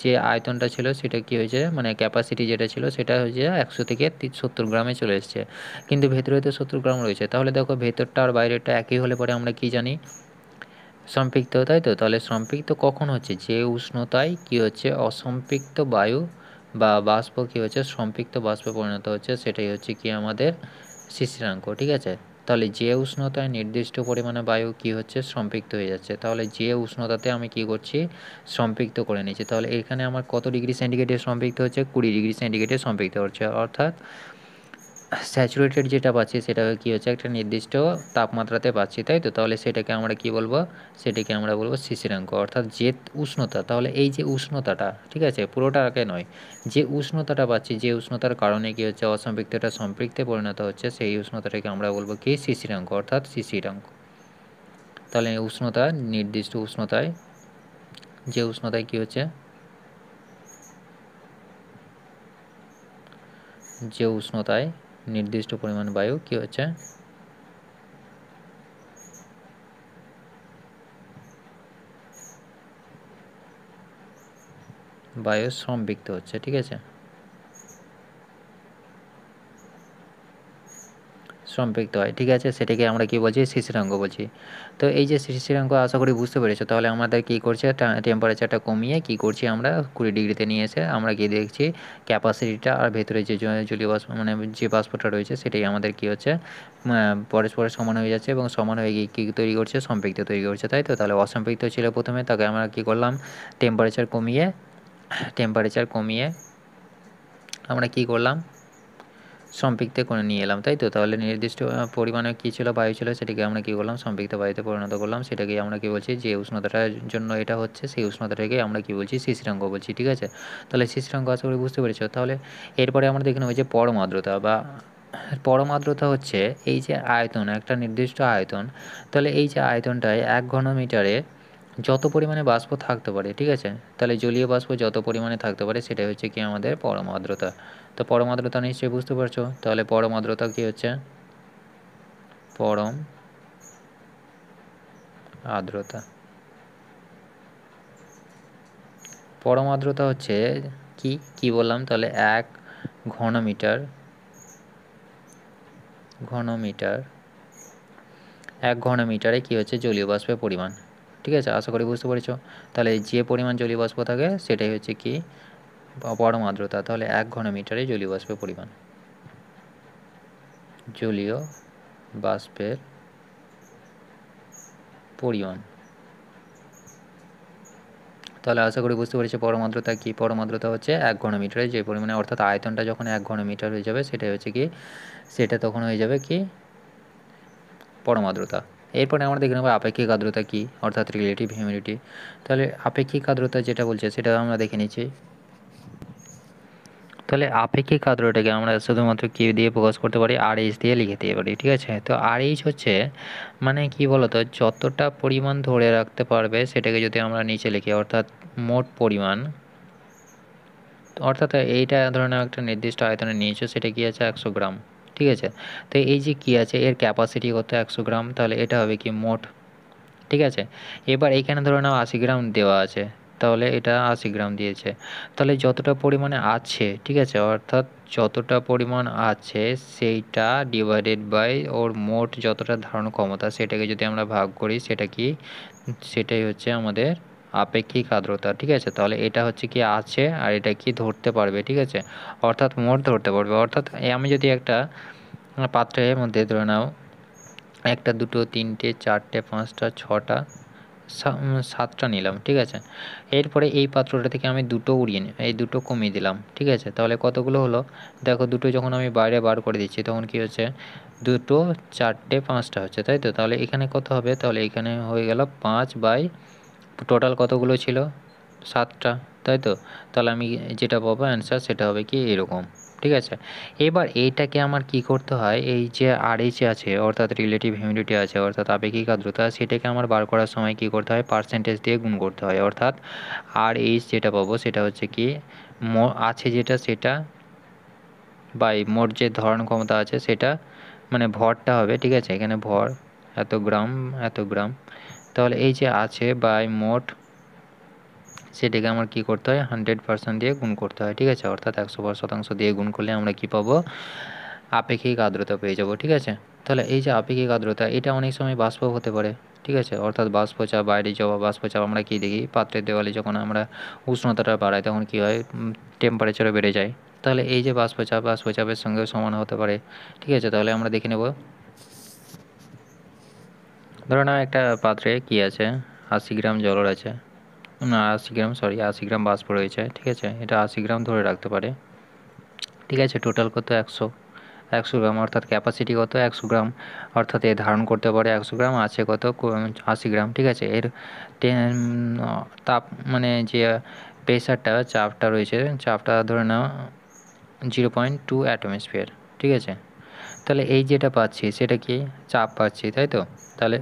যে আয়তনটা ছিল সেটা কী হয়েছে, মানে ক্যাপাসিটি যেটা ছিল সেটা হচ্ছে 100 থেকে 70 গ্রামে চলে এসছে, কিন্তু ভেতরে তো 70 গ্রাম রয়েছে। তাহলে দেখো ভেতরটা আর বাইরেরটা একই হলে পরে আমরা কি জানি, সম্পৃক্ত, তাই তো? তাহলে সম্পৃক্ত কখন হচ্ছে, যে উষ্ণতায় কী হচ্ছে অসম্পৃক্ত বায়ু বা বাষ্প কী হচ্ছে সম্পৃক্ত বাষ্পে পরিণত হচ্ছে, সেটাই হচ্ছে কি আমাদের শিশিরাঙ্ক, ঠিক আছে? তাহলে যে উষ্ণতায় নির্দিষ্ট পরিমাণে বায়ু কী হচ্ছে সম্পৃক্ত হয়ে যাচ্ছে, তাহলে যে উষ্ণতাতে আমি কী করছি সম্পৃক্ত করে নিচ্ছি, তাহলে এখানে আমার কত ডিগ্রি সেন্টিগ্রেডে সম্পৃক্ত হচ্ছে, 20 ডিগ্রি সেন্টিগ্রেডে সম্পৃক্ত হচ্ছে, অর্থাৎ স্যাচুরেটেড যেটা পাচ্ছি সেটা কী হচ্ছে একটা নির্দিষ্ট তাপমাত্রাতে পাচ্ছি, তাই তো? তাহলে সেটাকে আমরা কি বলবো, সেটাকে আমরা বলবো শিশিরাঙ্ক, অর্থাৎ যে উষ্ণতা, তাহলে এই যে উষ্ণতাটা, ঠিক আছে, পুরোটাকে নয়, যে উষ্ণতাটা পাচ্ছি, যে উষ্ণতার কারণে কী হচ্ছে অসম্পৃক্তটা সম্পৃক্তে পরিণত হচ্ছে, সেই উষ্ণতাটাকে আমরা বলবো কি শিশিরাঙ্ক, অর্থাৎ শিশিরাঙ্ক। তাহলে উষ্ণতা, নির্দিষ্ট উষ্ণতায়, যে উষ্ণতায় কী হচ্ছে, যে উষ্ণতায় নির্দিষ্ট পরিমাণ বায়ু কী হচ্ছে বায়ু সম্পৃক্ত হচ্ছে, ঠিক আছে, সম্পৃক্ত হয়, ঠিক আছে, সেটাকে আমরা কি বলছি শিশিরাঙ্ক বলছি। তো এই যে শিশিরাঙ্ক আশা করি বুঝতে পেরেছো। তাহলে আমাদের কী করছে, টেম্পারেচারটা কমিয়ে কী করছি আমরা 20 ডিগ্রিতে নিয়ে এসে আমরা কি দেখছি ক্যাপাসিটিটা আর ভেতরে যে জলীয় বাষ্প, মানে যে বাষ্পটা রয়েছে সেটাই আমাদের কী হচ্ছে পরস্পরের সমান হয়ে যাচ্ছে, এবং সমান হয়ে গিয়ে কী তৈরি করছে সম্পৃক্ত তৈরি করছে, তাই তো? তাহলে অসম্পৃক্ত ছিল প্রথমে, তাকে আমরা কী করলাম টেম্পারেচার কমিয়ে আমরা কী করলাম সম্পৃক্তে করে নিয়ে এলাম, তাই তো? তাহলে নির্দিষ্ট পরিমাণে কী ছিল, বায়ু ছিল, সেটাকে আমরা কী করলাম সম্পৃক্ত বায়ুতে পরিণত করলাম, সেটাকেই আমরা কী বলছি, যে উষ্ণতাটার জন্য এটা হচ্ছে সেই উষ্ণতাটাকে আমরা কী বলছি শিশিরাঙ্ক বলছি, ঠিক আছে? তাহলে শিশিরাঙ্ক আশা করি বুঝতে পেরেছো। তাহলে এরপরে আমরা দেখে নেব যে পরম আর্দ্রতা, বা পরম আর্দ্রতা হচ্ছে এই যে আয়তন, একটা নির্দিষ্ট আয়তন, তাহলে এই যে আয়তনটায় 1 ঘনমিটারে যত পরিমাণে বাষ্প থাকতে পারে, ঠিক আছে, তাহলে জলীয় বাষ্প যত পরিমাণে থাকতে পারে সেটাই হচ্ছে কি আমাদের পরম আর্দ্রতা। তো পরম আর্দ্রতা নিশ্চয়ই বুঝতে পারছো। তাহলে পরম আর্দ্রতা কী হচ্ছে, পরম আর্দ্রতা, পরম আর্দ্রতা হচ্ছে কি কি বললাম, তাহলে 1 ঘনমিটার, 1 ঘনমিটারে কী হচ্ছে জলীয় বাষ্পের পরিমাণ, ঠিক আছে, আশা করি বুঝতে পেরেছো। তাহলে যে পরিমাণ জলীয় বাষ্প থাকে সেটাই হচ্ছে কি পরম আর্দ্রতা। তাহলে 1 ঘনমিটারে জলীয় বাষ্পের পরিমাণ, জলীয় বাষ্পের পরিমাণ। তাহলে আশা করি বুঝতে পেরেছি পরম আর্দ্রতা কী। পরম আর্দ্রতা হচ্ছে 1 ঘনমিটারে যে পরিমাণে, অর্থাৎ আয়তনটা যখন 1 ঘনমিটার হয়ে যাবে সেটাই হচ্ছে কি, সেটা তখন হয়ে যাবে কি পরম আর্দ্রতা। এরপরে আমরা দেখে নেব আপেক্ষিক আর্দ্রতা কী, অর্থাৎ রিলেটিভ হিউমিডিটি। তাহলে আপেক্ষিক আর্দ্রতা যেটা বলছে সেটা আমরা দেখে নিচ্ছি। তাহলে আপেক্ষিক আর্দ্রতাকে আমরা শুধুমাত্র কী দিয়ে প্রকাশ করতে পারি, RH দিয়ে লিখে দিতে পারি, ঠিক আছে। তো RH হচ্ছে মানে কি বলতো, যতটা পরিমাণ ধরে রাখতে পারবে সেটাকে যদি আমরা নিচে লিখি, অর্থাৎ মোট পরিমাণ, অর্থাৎ এইটা ধরে নাও একটা নির্দিষ্ট আয়তনে নিয়েছো, সেটা কি আছে 100 গ্রাম, ঠিক আছে। তো এই যে কী আছে, এর ক্যাপাসিটি কত 100 গ্রাম, তাহলে এটা হবে কি মোট। ঠিক আছে, এবার এইখানে ধরে নাও 80 গ্রাম দেওয়া আছে, তাহলে এটা 80 গ্রাম দিয়েছে, তাহলে যতটা পরিমাণে আছে, ঠিক আছে, অর্থাৎ যতটা পরিমাণ আছে সেইটা ডিভাইডেড বাই ওর মোট যতটা ধারণ ক্ষমতা, সেটাকে যদি আমরা ভাগ করি, সেটা কি, সেটাই হচ্ছে আমাদের আপেক্ষিক আর্দ্রতা। ঠিক আছে, তাহলে এটা হচ্ছে কি আছে, আর এটা কি ধরতে পারবে। ঠিক আছে, অর্থাৎ মোট ধরতে পারবে। অর্থাৎ আমি যদি একটা পাত্রের মধ্যে ধরে নাও 1টা 2টো 3টে 4টে 5টা 6টা 7টা নিলাম। ঠিক আছে, এরপরে এই পাত্রটা থেকে আমি 2টো উড়িয়ে এই 2টো কমিয়ে দিলাম। ঠিক আছে, তাহলে কতগুলো হলো দেখো, 2টো যখন আমি বাইরে বার করে দিচ্ছি তখন কি হচ্ছে, 2টো 4টে 5টা হচ্ছে, তাই তো। তাহলে এখানে কত হবে, তাহলে এখানে হয়ে গেল 5 বাই টোটাল কতগুলো ছিল 7টা, তাই তো। তাহলে আমি যেটা পাবো অ্যান্সার সেটা হবে কি এরকম। ঠিক আছে, এবার এইটাকে আমার কি করতে হয়, এই যে RH আছে অর্থাৎ রিলেটিভ হিউমিডিটি আছে অর্থাৎ আপেক্ষিক আর্দ্রতা, সেটাকে আমার বার করার সময় কি করতে হয়, পার্সেন্টেজ দিয়ে গুণ করতে হয়। অর্থাৎ RH যেটা পাবো সেটা হচ্ছে কি আছে যেটা সেটা বাই মোট যে ধারণ ক্ষমতা আছে সেটা, মানে ভরটা হবে। ঠিক আছে, এখানে ভর এত গ্রাম এত গ্রাম, তাহলে এই যে আছে বাই মোট, সেটাকে আমার কী করতে হয় 100% দিয়ে গুণ করতে হয়। ঠিক আছে, অর্থাৎ 100% দিয়ে গুণ করলে আমরা কি পাবো, আপেক্ষিক আর্দ্রতা পেয়ে যাব। ঠিক আছে, তাহলে এই যে আপেক্ষিক আর্দ্রতা, এটা অনেক সময় বাষ্প হতে পারে। ঠিক আছে, অর্থাৎ বাষ্পচাপ, বাইরে যাওয়া বাষ্পচাপ, আমরা কি দেখি পাত্রের দেওয়ালে যখন আমরা উষ্ণতাটা বাড়াই তখন কি হয়, টেম্পারেচারও বেড়ে যায়। তাহলে এই যে বাষ্পচাপ, বাষ্পচাপের সঙ্গেও সমান হতে পারে। ঠিক আছে, তাহলে আমরা দেখে নেব, ধরো না একটা পাত্রে কি আছে, 80 গ্রাম জল আছে, না 80 গ্রাম, সরি 80 গ্রাম বাষ্প রয়েছে। ঠিক আছে, এটা 80 গ্রাম ধরে রাখতে পারে। ঠিক আছে, টোটাল কত 100 গ্রাম, অর্থাৎ ক্যাপাসিটি কত 100 গ্রাম, অর্থাৎ এ ধারণ করতে পারে 100 গ্রাম, আছে কত 80 গ্রাম। ঠিক আছে, এর তাপ মানে যে প্রেসারটা, চাপটা রয়েছে, চাপটা ধরে নাও 0.2 অ্যাটমসফিয়ার। ঠিক আছে, তাহলে এই যেটা পাচ্ছি সেটা কি চাপ পাচ্ছি, তাই তো। তাহলে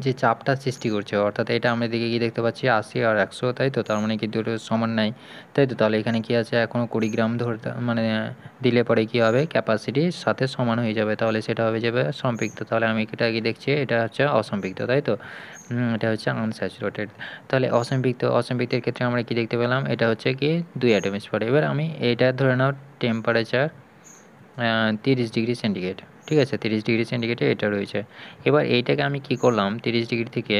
যে চাপটা সৃষ্টি করছে, অর্থাৎ এটা আমরা দিকে কি দেখতে পাচ্ছি 80 আর 100, তাই তো, তার মানে কি দুটো সমান নাই, তাই তো। তাহলে এখানে কি আছে, এখনও 20 গ্রাম ধরতে মানে দিলে পরে কি হবে, ক্যাপাসিটির সাথে সমান হয়ে যাবে, তাহলে সেটা হবে যাবে সম্পৃক্ত। তাহলে আমি এটা কি দেখছি, এটা হচ্ছে অসম্পৃক্ত, তাই তো, এটা হচ্ছে আনস্যাচুরেটেড। তাহলে অসম্পৃক্তের ক্ষেত্রে আমরা কি দেখতে পেলাম, এটা হচ্ছে কি 2 অ্যাটমসফিয়ার। এবার আমি এটা ধরে নাও টেম্পারেচার 30 ডিগ্রি সেন্টিগ্রেড। ঠিক আছে, 30 ডিগ্রি সেন্টিগ্রেডে এটা রয়েছে। এবার এইটাকে আমি কি করলাম, 30 ডিগ্রি থেকে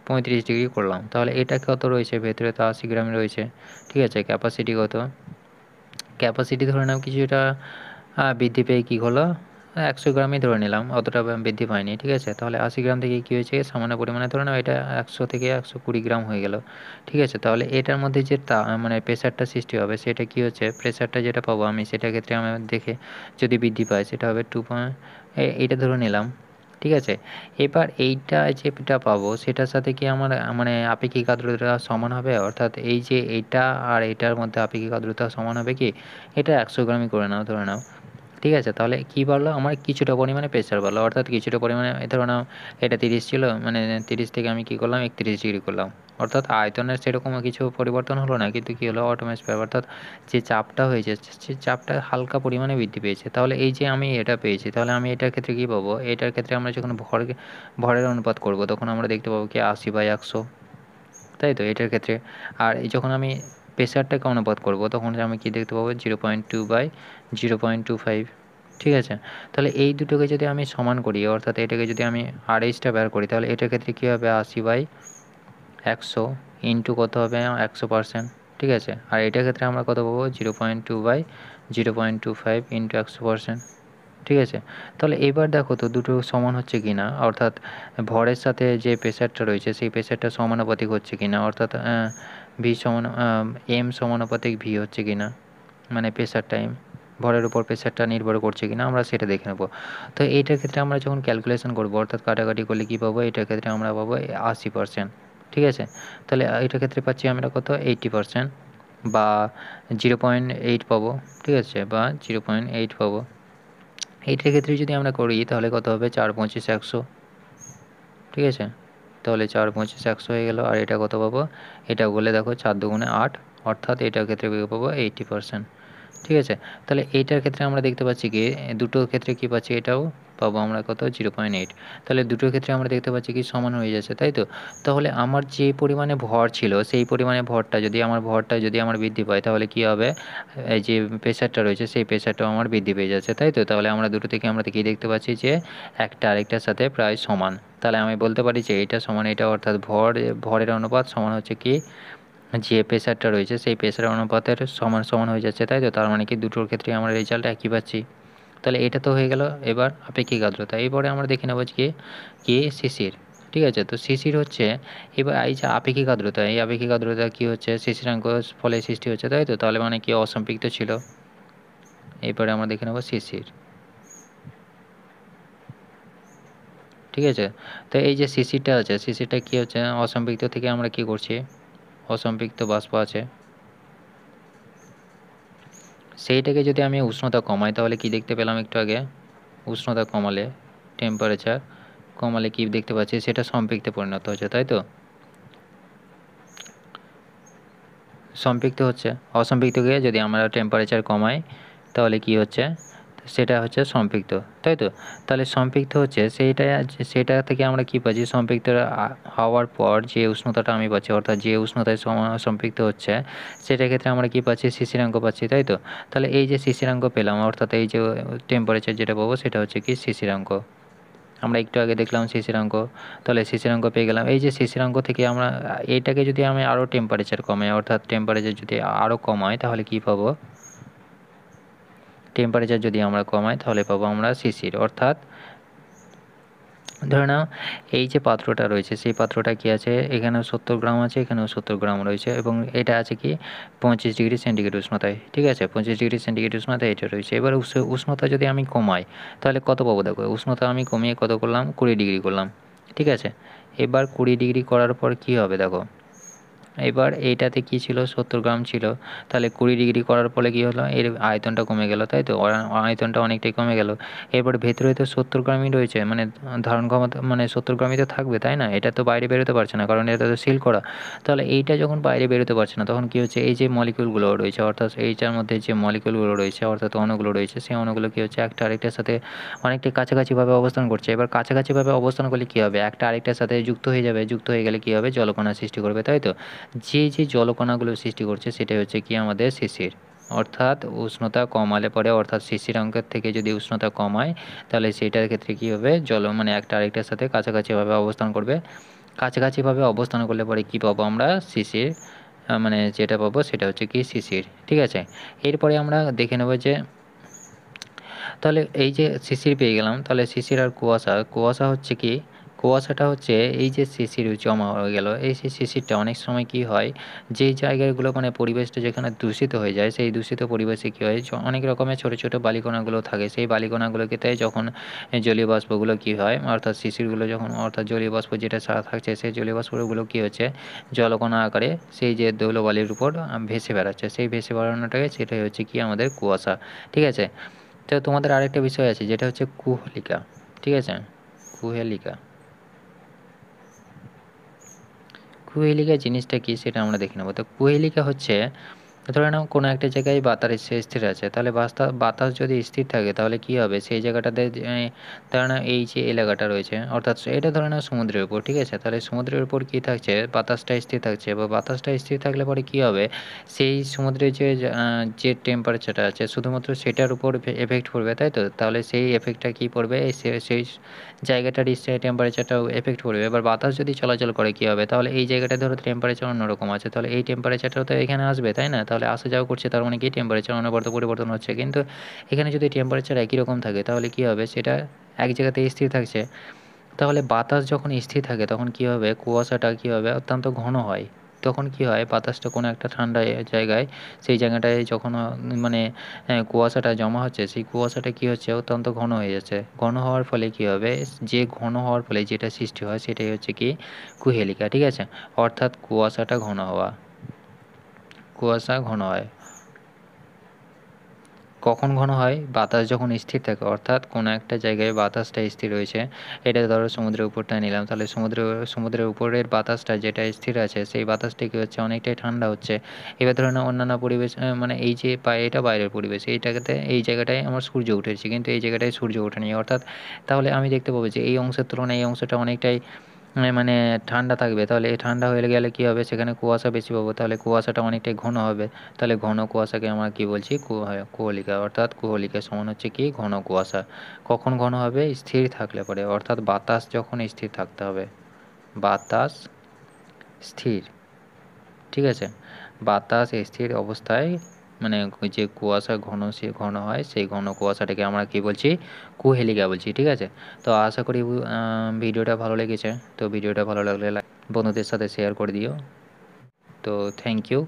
35 ডিগ্রি করলাম, তাহলে এটা কত রয়েছে ভেতরে, তো 80 গ্রাম রয়েছে। ঠিক আছে, ক্যাপাসিটি কত, ক্যাপাসিটি ধরে নাও কিছুটা বৃদ্ধি পেয়ে কী হলো, 100 গ্রামই ধরে নিলাম, অতটা বৃদ্ধি পায়নি। ঠিক আছে, তাহলে 80 গ্রাম থেকে কী হয়েছে, সামান্য পরিমাণে ধরে নাও এটা 100 থেকে 120 গ্রাম হয়ে গেল। ঠিক আছে, তাহলে এটার মধ্যে যে মানে প্রেসারটা সৃষ্টি হবে সেটা কি হচ্ছে, প্রেসারটা যেটা পাবো আমি সেটার ক্ষেত্রে আমি দেখে যদি বৃদ্ধি পায় সেটা হবে 2 এইটা ধরে নিলাম। ঠিক আছে, এবার এইটা যেটা পাবো সেটার সাথে কি আমার মানে আপেক্ষিক আর্দ্রতা সমান হবে, অর্থাৎ এই যে এইটা আর এটার মধ্যে আপেক্ষিক আর্দ্রতা সমান হবে কি, এটা 100 গ্রামই করে নাও ধরে নাও। ঠিক আছে, তাহলে কী বাড়লো, আমার কিছুটা পরিমাণে প্রেসার বাড়লো, অর্থাৎ কিছুটা পরিমাণে ধরে নাও এটা 30 ছিল, মানে 30 থেকে আমি কী করলাম 31 ডিগ্রি করলাম, অর্থাৎ আয়তনের সেরকম কিছু পরিবর্তন হলো না, কিন্তু কী হলো অটোমেটিক, অর্থাৎ যে চাপটা হয়েছে সে চাপটা হালকা পরিমাণে বৃদ্ধি পেয়েছে। তাহলে এই যে আমি এটা পেয়েছি, তাহলে আমি এটার ক্ষেত্রে কী পাবো, এটার ক্ষেত্রে আমরা যখন ভরের অনুপাত করব তখন আমরা দেখতে পাবো কি 80/100, তাই তো এটার ক্ষেত্রে। আর যখন আমি প্রেসারটাকে অনুপাত করব তখন আমি কি দেখতে পাবো 0.2/0.25। ঠিক আছে, তাহলে এই দুটোকে যদি আমি সমান করি, অর্থাৎ এটাকে যদি আমি RH বের করি, তাহলে এটার ক্ষেত্রে কী হবে 80/100 ইন্টু কত হবে 100%। ঠিক আছে, আর এটার ক্ষেত্রে আমরা কত পাবো 0.2/0.25 ইন্টু 100%। ঠিক আছে, তাহলে এবার দেখো তো দুটো সমান হচ্ছে কি না, অর্থাৎ ভরের সাথে যে প্রেসারটা রয়েছে সেই প্রেসারটা সমানুপাতিক হচ্ছে কি না, অর্থাৎ ভি সমান এম সমানুপাতিক ভি হচ্ছে কি না, মানে প্রেসারটা এম ভরের উপর প্রেসারটা নির্ভর করছে কিনা আমরা সেটা দেখে নেব। তো এইটার ক্ষেত্রে আমরা যখন ক্যালকুলেশন করবো, অর্থাৎ কাটাকাটি করলে কী পাবো, এটার ক্ষেত্রে আমরা পাবো 80%। ঠিক আছে, তাহলে এটার ক্ষেত্রে পাচ্ছি আমরা কত 80% বা 0.8 পাবো। ঠিক আছে, বা 0.8 পাবো। এইটার ক্ষেত্রে যদি আমরা করি তাহলে কত হবে 4×25=100। ঠিক আছে, তাহলে 4×25=100 হয়ে গেল, আর এটা কত পাবো, এটা বলে দেখো 4×2=8, অর্থাৎ এটার ক্ষেত্রে পাবো 80%। ঠিক আছে? তাহলে এইটার ক্ষেত্রে আমরা দেখতে পাচ্ছি কি দুটোর ক্ষেত্রে কি পাচ্ছি এটাও পাবো আমরা কত 0.8 তাহলে দুটোর ক্ষেত্রে আমরা দেখতে পাচ্ছি কি সমান হয়ে যাচ্ছে, তাই তো? তাহলে আমার যে পরিমাণে ভর ছিল সেই পরিমাণে ভরটা যদি আমার বৃদ্ধি পায় তাহলে কি হবে? এই যে প্রেশারটা রয়েছে সেই প্রেশারটাও আমার বৃদ্ধি পেয়ে যাচ্ছে, তাই তো? তাহলে আমরা দুটো থেকে আমরা কি দেখতে পাচ্ছি যে একটা আরেকটার সাথে প্রায় সমান। তাহলে আমি বলতে পারি যে এটা সমান এটা, অর্থাৎ ভরের অনুপাত সমান হচ্ছে কি যে প্রেশারটা রয়েছে সেই প্রেশারের অনুপাতের সমান সমান হয়ে যাচ্ছে, তাই তো? তার মানে কি দুটোর ক্ষেত্রে আমরা রেজাল্ট একই পাচ্ছি। তাহলে এটা তো হয়ে গেল এবার আপেক্ষিক আর্দ্রতা। এরপরে আমরা দেখে নেব কি শিশির। ঠিক আছে? তো শিশির হচ্ছে এবার এই যে আপেক্ষিক আর্দ্রতা, এই আপেক্ষিক আর্দ্রতা কি হচ্ছে শিশিরাঙ্ক ফলে সৃষ্টি হচ্ছে, তাই তো? তাহলে মানে কি অসম্পৃক্ত ছিল। এরপরে আমরা দেখে নেব শিশির। ঠিক আছে? তো এই যে শিশিরটা আছে শিশিরটা কি হচ্ছে অসম্পৃক্ত থেকে আমরা কি করছি অসম্পৃক্ত বাষ্প আছে সেইটাকে যদি আমি উষ্ণতা কমাই তাহলে কি দেখতে পেলাম একটু আগে উষ্ণতা কমালে টেম্পারেচার কমালে কি দেখতে পাচ্ছি সেটা সম্পৃক্তে পরিণত হচ্ছে, তাই তো? সম্পৃক্ত হচ্ছে অসম্পৃক্তকে যদি আমরা টেম্পারেচার কমাই তাহলে কি হচ্ছে সেটা হচ্ছে সম্পৃক্ত, তাই তো? তাহলে সম্পৃক্ত হচ্ছে সেটা থেকে আমরা কি পাচ্ছি সম্পৃক্ত হওয়ার পর যে উষ্ণতাটা আমি পাচ্ছি অর্থাৎ যে উষ্ণতায় সম্পৃক্ত হচ্ছে সেটার ক্ষেত্রে আমরা কি পাচ্ছি শিশিরাঙ্ক পাচ্ছি, তাই তো? তাহলে এই যে শিশিরাঙ্ক পেলাম অর্থাৎ এই যে টেম্পারেচার যেটা পাবো সেটা হচ্ছে কি শিশিরাঙ্ক। আমরা একটু আগে দেখলাম শিশিরাঙ্ক, তাহলে শিশিরাঙ্ক পেয়ে গেলাম। এই যে শিশিরাঙ্ক থেকে আমরা এইটাকে যদি আমি আরও টেম্পারেচার কমাই অর্থাৎ টেম্পারেচার যদি আরও কমাই তাহলে কি পাবো টেম্পারেচার যদি আমরা কমাই তাহলে পাবো আমরা শিশির। অর্থাৎ ধরে নাও এই যে পাত্রটা রয়েছে সেই পাত্রটা কি আছে এখানেও 70 গ্রাম আছে এখানেও 70 গ্রাম রয়েছে এবং এটা আছে কি 25 ডিগ্রি সেন্টিগ্রেড উষ্ণতায়, ঠিক আছে? 25 ডিগ্রি সেন্টিগ্রেড উষ্ণতায় এটা রয়েছে। এবার উষ্ণতা যদি আমি কমাই তাহলে কত পাবো দেখো উষ্ণতা আমি কমিয়ে কত করলাম 20 ডিগ্রি করলাম, ঠিক আছে? এবার 20 ডিগ্রি করার পর কি হবে দেখো এবার এইটাতে কি ছিল 70 গ্রাম ছিল, তাহলে 20 ডিগ্রি করার ফলে কি হলো এর আয়তনটা কমে গেল, তাই তো? আয়তনটা অনেকটাই কমে গেল। এরপর ভেতরে তো 70 গ্রামই রয়েছে মানে ধারণ ক্ষমতা মানে 70 গ্রামই তো থাকবে, তাই না? এটা তো বাইরে বেরোতে পারছে না কারণ এটা তো সিল করা। তাহলে এইটা যখন বাইরে বেরোতে পারছে না তখন কি হচ্ছে এই যে মলিকিউলগুলো রয়েছে অর্থাৎ এইটার মধ্যে যে মলিকিউলগুলো রয়েছে অর্থাৎ অণুগুলো রয়েছে সেই অণুগুলো কি হচ্ছে একটা আরেকটার সাথে অনেকটাই কাছাকাছিভাবে অবস্থান করছে। এবার কাছাকাছিভাবে অবস্থান করলে কী হবে একটা আরেকটার সাথে যুক্ত হয়ে যাবে, যুক্ত হয়ে গেলে কী হবে জলকণা সৃষ্টি করবে, তাই তো? যে জলকণাগুলো সৃষ্টি করছে সেটাই হচ্ছে কি আমাদের শিশির। অর্থাৎ উষ্ণতা কমালে পরে অর্থাৎ শিশিরাঙ্কের থেকে যদি উষ্ণতা কমায় তাহলে সেটার ক্ষেত্রে কী হবে মানে একটা আরেকটার সাথে কাছাকাছিভাবে অবস্থান করবে। কাছাকাছিভাবে অবস্থান করলে পরে কী পাবো আমরা শিশির, মানে যেটা পাবো সেটা হচ্ছে কি শিশির, ঠিক আছে? এরপরে আমরা দেখে নেব যে তাহলে এই যে শিশির পেয়ে গেলাম তাহলে শিশির আর কুয়াশা হচ্ছে কি কুয়াশাটা হচ্ছে এই যে শিশির জমা হয়ে গেল এই শিশিরটা অনেক সময় কি হয় যেই জায়গাগুলো মানে পরিবেশটা যেখানে দূষিত হয়ে যায় সেই দূষিত পরিবেশে কী হয় অনেক রকমের ছোটো ছোটো বালিকণাগুলো থাকে সেই বালিকণাগুলোকে তাই যখন এই জলীয় বাষ্পগুলো কী হয় অর্থাৎ শিশিরগুলো যখন অর্থাৎ জলীয় বাষ্প যেটা সারা থাকছে সেই জলীয় বাষ্পগুলো কী হচ্ছে জলকণা আকারে সেই যে ধৌলবালির উপর ভেসে বেড়াচ্ছে সেই ভেসে বেড়ানোটাকে সেটাই হচ্ছে কি আমাদের কুয়াশা, ঠিক আছে? তো তোমাদের আরেকটা বিষয় আছে যেটা হচ্ছে কুহেলিকা, ঠিক আছে? কুহেলিকা কুহেলিকা জিনিসটা কি সেটা আমরা দেখে নেব। তো কুহেলিকা হচ্ছে ধরে নাও কোনো একটা জায়গায় বাতাস স্থির আছে তাহলে বাতাস যদি স্থির থাকে তাহলে কি হবে সেই জায়গাটাতে ধরে নাও এই যে এলাকাটা রয়েছে অর্থাৎ এটা ধরে নাও সমুদ্রের উপর, ঠিক আছে? তাহলে সমুদ্রের উপর কি থাকছে বাতাসটা স্থির থাকছে বা বাতাসটা স্থির থাকলে পরে কি হবে সেই সমুদ্রের যে টেম্পারেচারটা আছে শুধুমাত্র সেটার উপর এফেক্ট পড়বে, তাই তো? তাহলে সেই এফেক্টটা কি পড়বে সেই জায়গাটার টেম্পারেচারটাও এফেক্ট পড়বে। এবার বাতাস যদি চলাচল করে কী হবে তাহলে এই জায়গাটা ধরো টেম্পারেচার অন্যরকম আছে তাহলে এই টেম্পারেচারটাও তো এখানে আসবে, তাই না? তাহলে আসা যাওয়া করছে তার মানে কি টেম্পারেচার অনবরত পরিবর্তন হচ্ছে, কিন্তু এখানে যদি টেম্পারেচার একই রকম থাকে তাহলে কী হবে সেটা এক জায়গাতে স্থির থাকছে। তাহলে বাতাস যখন স্থির থাকে তখন কী হবে কুয়াশাটা কী হবে অত্যন্ত ঘন হয়। তখন কি হয় বাতাসটা কোনো একটা ঠান্ডা জায়গায় সেই জায়গাটায় যখন মানে কুয়াশাটা জমা হচ্ছে সেই কুয়াশাটা কি হচ্ছে অত্যন্ত ঘন হয়ে যাচ্ছে। ঘন হওয়ার ফলে কি হবে যে ঘন হওয়ার ফলে যেটা সৃষ্টি হয় সেটাই হচ্ছে কি কুহেলিকা, ঠিক আছে? অর্থাৎ কুয়াশাটা ঘন হওয়া কুয়াশা ঘন হয় কখন ঘন হয়? বাতাস যখন স্থির থাকে, অর্থাৎ কোনো একটা জায়গায় বাতাসটা স্থির রয়েছে। এটা ধরো সমুদ্রের উপরটা নিলাম, তাহলে সমুদ্রের উপরের বাতাসটা যেটা স্থির আছে সেই বাতাসটা কী হচ্ছে, অনেকটাই ঠান্ডা হচ্ছে। এবার ধরে নাও অন্যান্য পরিবেশ, মানে এই যে এটা বাইরের পরিবেশ, এই জায়গাটায় আমার সূর্য উঠেছে, কিন্তু এই জায়গাটায় সূর্য ওঠেনি, অর্থাৎ তাহলে আমি দেখতে পাবো যে এই অংশের তুলনায় এই অংশটা অনেকটাই মানে ঠান্ডা থাকবে। তাহলে এই ঠান্ডা হয়ে গেলে কী হবে, সেখানে কুয়াশা বেশি পাবো, তাহলে কুয়াশাটা অনেকটাই ঘন হবে। তাহলে ঘন কুয়াশাকে আমরা কী বলছি, কুহলিকা, অর্থাৎ কুহলিকা সমান হচ্ছে কি, ঘন কুয়াশা। কখন ঘন হবে? স্থির থাকলে পরে, অর্থাৎ বাতাস যখন স্থির থাকতে হবে, বাতাস স্থির, ঠিক আছে। বাতাস স্থির অবস্থায় মানে ওই যে কুয়াশা ঘন, সে ঘন হয়, সেই ঘন কুয়াশাটাকে আমরা কী বলছি, কুহেলিকা বলছি, ঠিক আছে। তো আশা করি ভিডিওটা ভালো লেগেছে। তো ভিডিওটা ভালো লাগলে বন্ধুদের সাথে শেয়ার করে দিও। তো থ্যাংক ইউ।